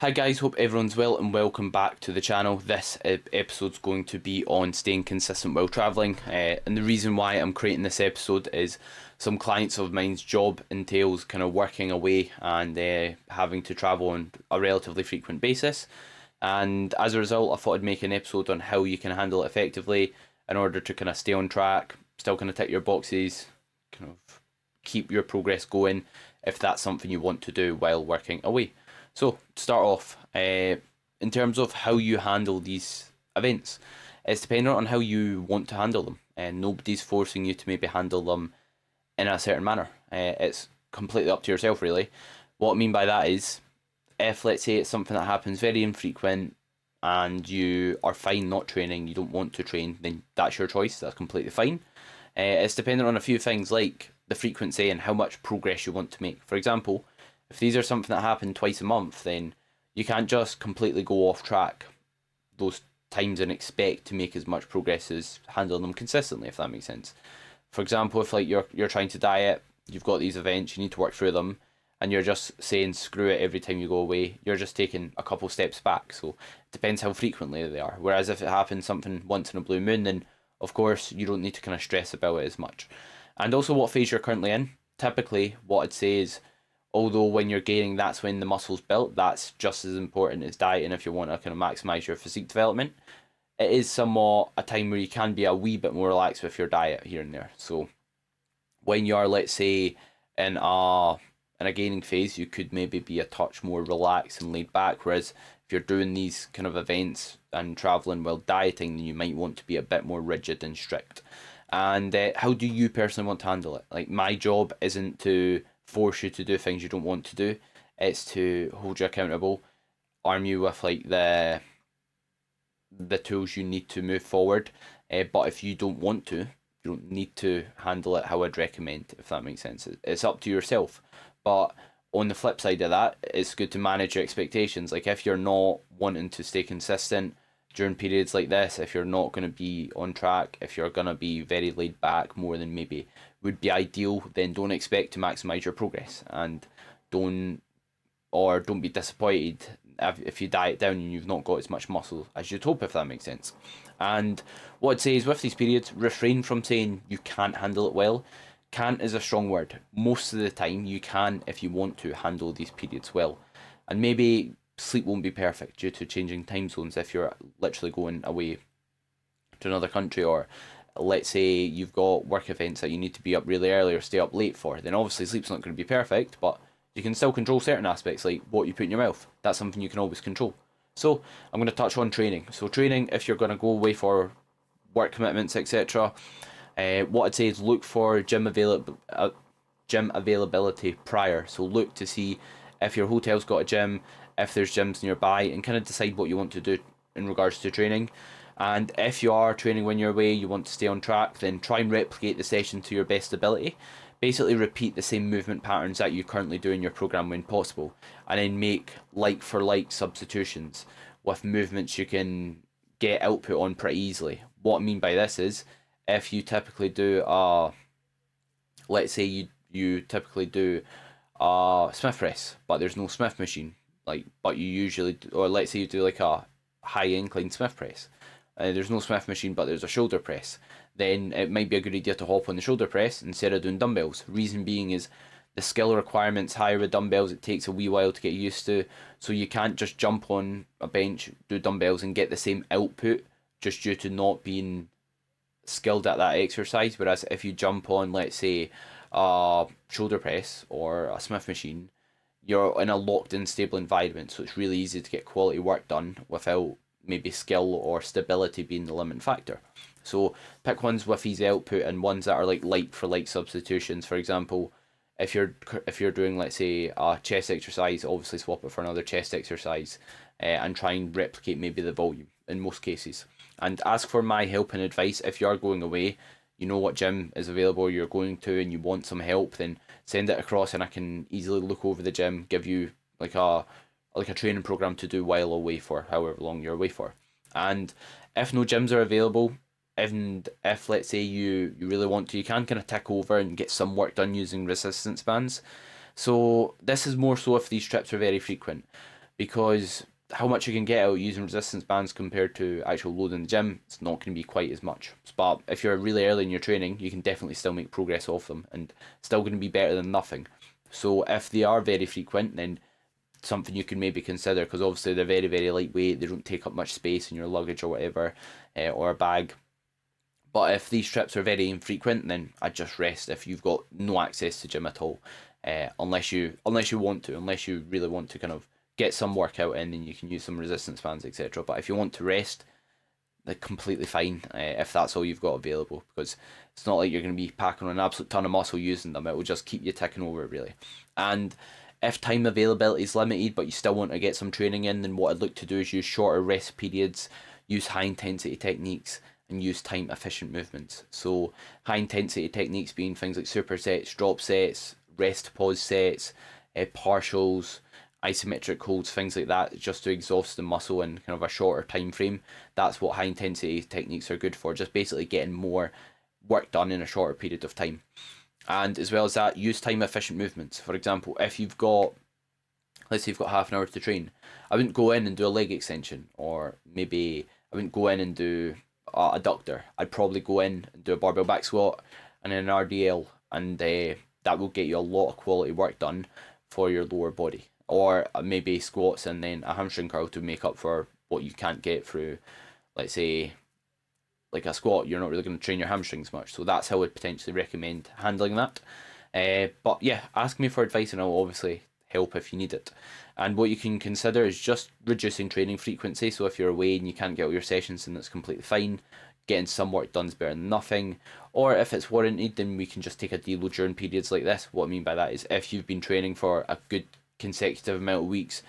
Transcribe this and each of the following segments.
Hi guys, hope everyone's well and welcome back to the channel. This episode's going to be on staying consistent while travelling, and the reason why I'm creating this episode is some clients of mine's job entails kind of working away and having to travel on a relatively frequent basis, and as a result I thought I'd make an episode on how you can handle it effectively in order to kind of stay on track, still kind of tick your boxes, kind of keep your progress going if that's something you want to do while working away. So, to start off, in terms of how you handle these events, it's dependent on how you want to handle them, and nobody's forcing you to maybe handle them in a certain manner. It's completely up to yourself, really. What I mean by that is, if let's say it's something that happens very infrequent and you are fine not training, you don't want to train, then that's your choice, that's completely fine. It's dependent on a few things like the frequency and how much progress you want to make. For example, if these are something that happen twice a month, then you can't just completely go off track those times and expect to make as much progress as handling them consistently, if that makes sense. For example, if like you're trying to diet, you've got these events, you need to work through them, and you're just saying screw it every time you go away, you're just taking a couple steps back. So it depends how frequently they are. Whereas if it happens something once in a blue moon, then of course you don't need to kind of stress about it as much. And also what phase you're currently in. Typically, what I'd say is, although when you're gaining, that's when the muscle's built, that's just as important as dieting if you want to kind of maximise your physique development. It is somewhat a time where you can be a wee bit more relaxed with your diet here and there. So when you are, let's say, in a in a gaining phase, you could maybe be a touch more relaxed and laid back. Whereas if you're doing these kind of events and traveling while dieting, then you might want to be a bit more rigid and strict. And how do you personally want to handle it? Like, my job isn't to force you to do things you don't want to do. It's to hold you accountable, arm you with like the tools you need to move forward. But if you don't want to, you don't need to handle it how I'd recommend, if that makes sense. It's up to yourself. But on the flip side of that, it's good to manage your expectations. Like, if you're not wanting to stay consistent during periods like this, if you're not going to be on track, if you're going to be very laid back more than maybe would be ideal, then don't expect to maximize your progress, and don't don't be disappointed if you diet down and you've not got as much muscle as you'd hope, if that makes sense. And what I'd say is, with these periods, refrain from saying you can't handle it well. Can't is a strong word. Most of the time, you can, if you want to, handle these periods well. And maybe sleep won't be perfect due to changing time zones if you're literally going away to another country, or let's say you've got work events that you need to be up really early or stay up late for, then obviously sleep's not going to be perfect, but you can still control certain aspects like what you put in your mouth. That's something you can always control. So I'm going to touch on training. So training, if you're going to go away for work commitments, etc., what I'd say is look for gym availability prior. So look to see if your hotel's got a gym, if there's gyms nearby, and kind of decide what you want to do in regards to training. And if you are training when you're away, you want to stay on track, then try and replicate the session to your best ability. Basically, repeat the same movement patterns that you currently do in your program when possible, and then make like for like substitutions with movements you can get output on pretty easily. What I mean by this is, if you typically do let's say you typically do a Smith press, but there's no Smith machine, like, but you usually or let's say you do like a high incline Smith press. There's no Smith machine, but there's a shoulder press. Then it might be a good idea to hop on the shoulder press instead of doing dumbbells. Reason being is the skill requirements higher with dumbbells. It takes a wee while to get used to, so you can't just jump on a bench, do dumbbells, and get the same output just due to not being skilled at that exercise. Whereas if you jump on, let's say, a shoulder press or a Smith machine, you're in a locked in stable environment, so it's really easy to get quality work done without maybe skill or stability being the limiting factor. So pick ones with easy output and ones that are like for like substitutions. For example, if you're doing, let's say, a chest exercise, obviously swap it for another chest exercise, and try and replicate maybe the volume in most cases. And ask for my help and advice if you are going away. You know what gym is available you're going to, and you want some help, then send it across, and I can easily look over the gym, give you like a training program to do while away for however long you're away for. And if no gyms are available, and if let's say you really want to, you can kind of tick over and get some work done using resistance bands. So this is more so if these trips are very frequent. because how much you can get out using resistance bands compared to actual load in the gym, it's not going to be quite as much. But if you're really early in your training, you can definitely still make progress off them and still going to be better than nothing. So if they are very frequent, then something you can maybe consider, because obviously they're very, very lightweight, they don't take up much space in your luggage or whatever, or a bag. But if these trips are very infrequent, then I'd just rest if you've got no access to gym at all, unless you unless you really want to kind of get some workout in, then you can use some resistance bands, etc. But if you want to rest, they're completely fine if that's all you've got available, because it's not like you're going to be packing on an absolute ton of muscle using them. It will just keep you ticking over really. And if time availability is limited, but you still want to get some training in, then what I'd look to do is use shorter rest periods, use high intensity techniques, and use time efficient movements. So high intensity techniques being things like supersets, drop sets, rest pause sets, partials, isometric holds, things like that, just to exhaust the muscle in kind of a shorter time frame. That's what high intensity techniques are good for, just basically getting more work done in a shorter period of time. And as well as that, use time efficient movements. For example, if you've got, let's say you've got half an hour to train, I wouldn't go in and do a leg extension, or maybe I wouldn't go in and do a adductor. I'd probably go in and do a barbell back squat and an RDL, and that will get you a lot of quality work done for your lower body. Or maybe squats and then a hamstring curl to make up for what you can't get through, let's say, like a squat. You're not really going to train your hamstrings much. So that's how I'd potentially recommend handling that. But yeah, ask me for advice and I'll obviously help if you need it. And what you can consider is just reducing training frequency. So if you're away and you can't get all your sessions, then that's completely fine. Getting some work done is better than nothing. Or if it's warranted, then we can just take a deload during periods like this. What I mean by that is if you've been training for a good consecutive amount of weeks,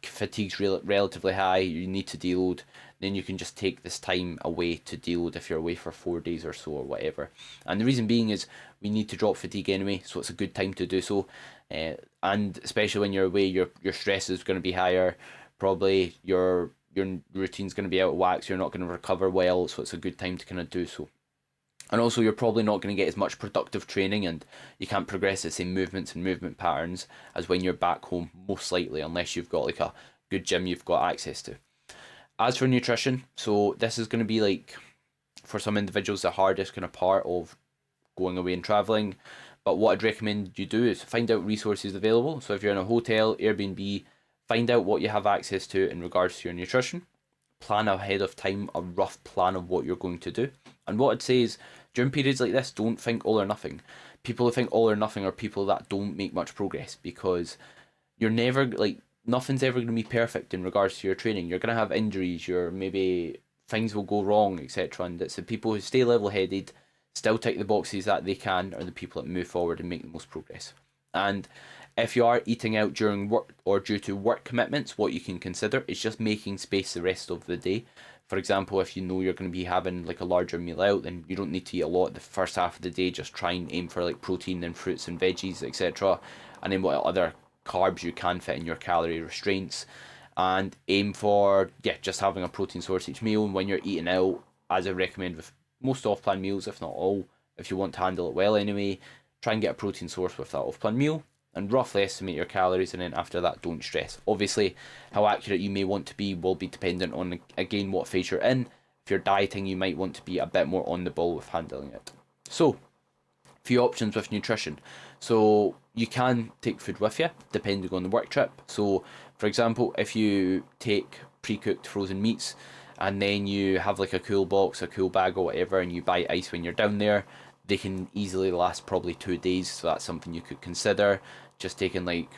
fatigue's relatively high, you need to deload, then you can just take this time away to deload if you're away for 4 days or so or whatever. And the reason being is we need to drop fatigue anyway, so it's a good time to do so. And especially when you're away, your stress is going to be higher. Probably your routine's going to be out of whack, so you're not going to recover well. So it's a good time to kind of do so. And also, you're probably not going to get as much productive training, and you can't progress the same movements and movement patterns as when you're back home, most likely, unless you've got like a good gym you've got access to. As for nutrition, so this is going to be like, for some individuals, the hardest kind of part of going away and traveling. But what I'd recommend you do is find out resources available. So if you're in a hotel, Airbnb, find out what you have access to in regards to your nutrition. Plan ahead of time a rough plan of what you're going to do. And what I'd say is, during periods like this, don't think all or nothing. People who think all or nothing are people that don't make much progress, because you're never like, nothing's ever going to be perfect in regards to your training. You're going to have injuries, maybe things will go wrong, etc. And it's the people who stay level headed, still tick the boxes that they can, are the people that move forward and make the most progress. And if you are eating out during work or due to work commitments, what you can consider is just making space the rest of the day. For example, if you know you're going to be having like a larger meal out, then you don't need to eat a lot the first half of the day. Just try and aim for like protein and fruits and veggies, etc. And then what other carbs you can fit in your calorie restraints, and aim for just having a protein source each meal. And when you're eating out, as I recommend with most off-plan meals, if not all, if you want to handle it well anyway, try and get a protein source with that off-plan meal and roughly estimate your calories, and then after that, don't stress. Obviously, how accurate you may want to be will be dependent on, again, what phase you're in. If you're dieting, you might want to be a bit more on the ball with handling it. So, few options with nutrition. So you can take food with you depending on the work trip. So for example, if you take pre-cooked frozen meats and then you have like a cool box, a cool bag or whatever, and you buy ice when you're down there, they can easily last probably 2 days. So that's something you could consider. Just taking like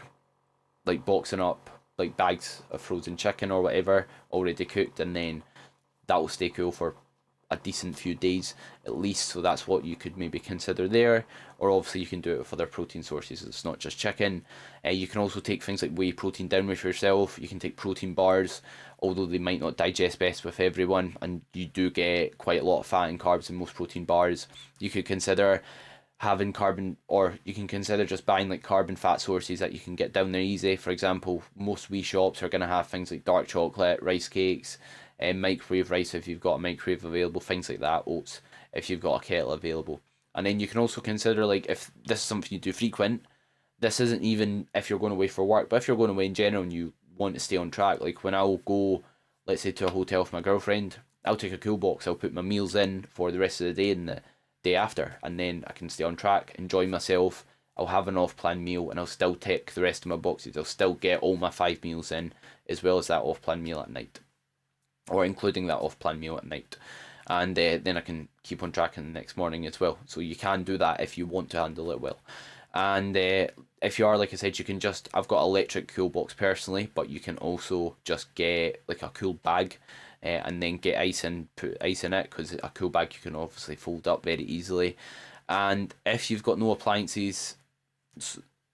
boxing up like bags of frozen chicken or whatever already cooked, and then that will stay cool for a decent few days at least. So that's what you could maybe consider there. Or obviously you can do it with other protein sources, it's not just chicken. You can also take things like whey protein down with yourself. You can take protein bars, although they might not digest best with everyone, and you do get quite a lot of fat and carbs in most protein bars. You could consider having carbon, or you can consider just buying like carbon fat sources that you can get down there easy. For example, most wee shops are going to have things like dark chocolate, rice cakes, microwave rice if you've got a microwave available, things like that, oats if you've got a kettle available. And then you can also consider, like, if this is something you do frequent, this isn't even if you're going away for work, but if you're going away in general and you want to stay on track. Like when I'll go, let's say, to a hotel with my girlfriend, I'll take a cool box, I'll put my meals in for the rest of the day and the day after, and then I can stay on track, enjoy myself. I'll have an off-plan meal and I'll still tick the rest of my boxes. I'll still get all my 5 meals in, as well as that off-plan meal at night, or including that off-plan meal at night. And then I can keep on track in the next morning as well. So you can do that if you want to handle it well. And if you are, like I said, you can just, I've got electric cool box personally, but you can also just get like a cool bag, and then get ice and put ice in it, because a cool bag you can obviously fold up very easily. And if you've got no appliances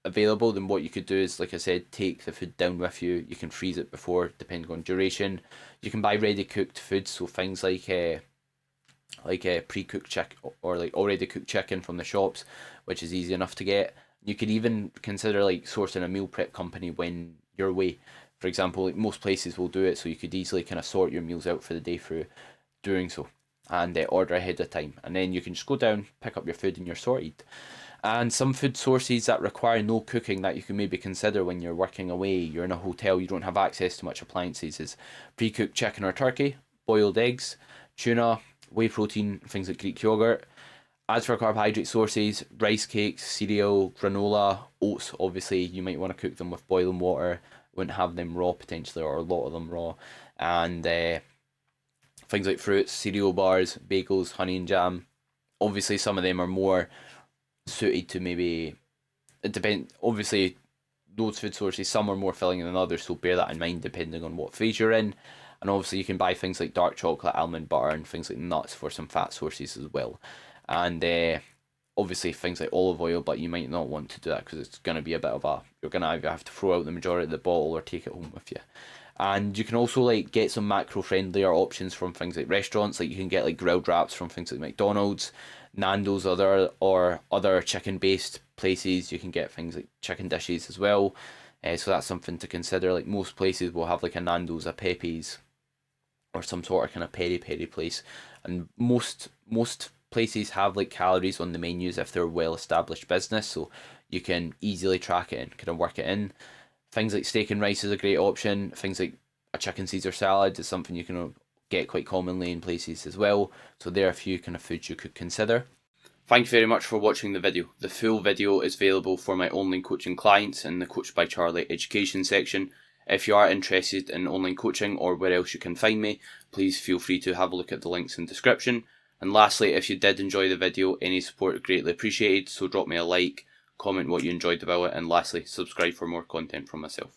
available, then what you could do is, like I said, take the food down with you. You can freeze it before, depending on duration. You can buy ready cooked food, so things like a pre-cooked chicken, or like already cooked chicken from the shops, which is easy enough to get. You could even consider like sourcing a meal prep company when you're away. For example, like most places will do it, so you could easily kind of sort your meals out for the day through doing so, and order ahead of time, and then you can just go down, pick up your food, and you're sorted. And some food sources that require no cooking that you can maybe consider when you're working away, you're in a hotel, you don't have access to much appliances, is pre-cooked chicken or turkey, boiled eggs, tuna, whey protein, things like Greek yogurt. As for carbohydrate sources, rice cakes, cereal, granola, oats, obviously you might want to cook them with boiling water, wouldn't have them raw potentially, or a lot of them raw. And things like fruits, cereal bars, bagels, honey and jam. Obviously some of them are more suited to, maybe, it depends, obviously those food sources, some are more filling than others, so bear that in mind depending on what phase you're in. And obviously you can buy things like dark chocolate, almond butter, and things like nuts for some fat sources as well. And obviously things like olive oil, but you might not want to do that because it's going to be a bit of a, you're going to either have to throw out the majority of the bottle or take it home with you. And you can also like get some macro friendlier options from things like restaurants. Like you can get like grilled wraps from things like McDonald's, Nando's, or other chicken based places. You can get things like chicken dishes as well. So that's something to consider. Like most places will have like a Nando's, a Pepe's, or some sort of kind of peri peri place. And most places have like calories on the menus if they're a well established business, so you can easily track it and kind of work it in. Things like steak and rice is a great option. Things like a chicken Caesar salad is something you can get quite commonly in places as well. So there are a few kind of foods you could consider. Thank you very much for watching the video. The full video is available for my online coaching clients in the Coach by Charlie education section. If you are interested in online coaching or where else you can find me, please feel free to have a look at the links in the description. And lastly, if you did enjoy the video, any support is greatly appreciated, so drop me a like, comment what you enjoyed about it, and lastly, subscribe for more content from myself.